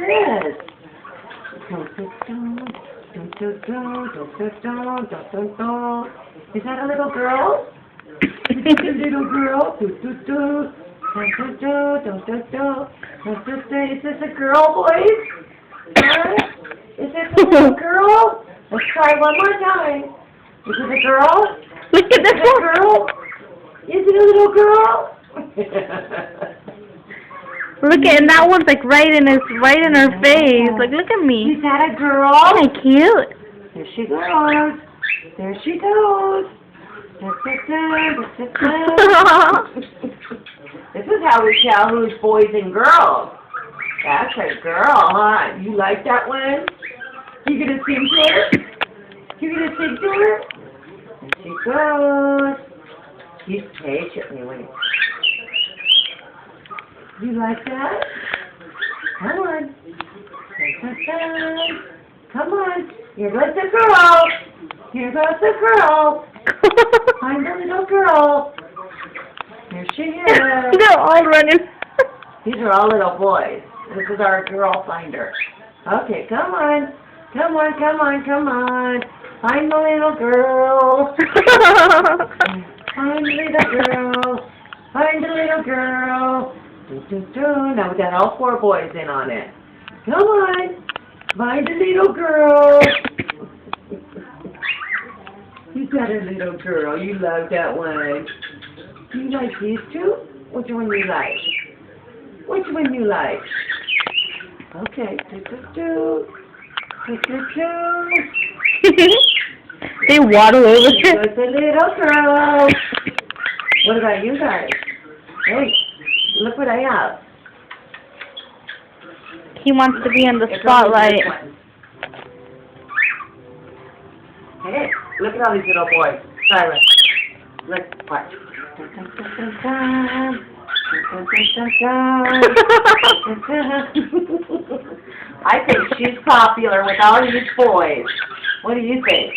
this? Is that a little girl? Is that a little girl? Is this a girl, boys? Is this a little girl? Let's try one more time. Is it a girl? Look at this one. Girl? Is it a little girl? Look at, and that one's like right in her face. Like, look at me. Is that a girl? Isn't that cute? There she goes. There she goes. This is how we tell who's boys and girls. That's a girl, huh? You like that one? You gonna sing to her? You gonna sing to her? There she goes. She's patiently waiting. You like that? Come on. Come on. Here goes the girl. Here goes the girl. Find the little girl. Here she is. They're all running. These are all little boys. This is our girl finder. Okay, come on. Come on, come on, come on. Find the little girl. Find the little girl. Find the little girl. Now we got all 4 boys in on it. Come on. Find the little girl. You got a little girl. You love that one. Do you like these two? Which one you like? Which one you like? Okay. They waddle over There's a little girl. What about you guys? Hey, look what I have. He wants to be in the spotlight. Hey, look at all these little boys. Silent. Look, watch. I think she's popular with all these boys. What do you think?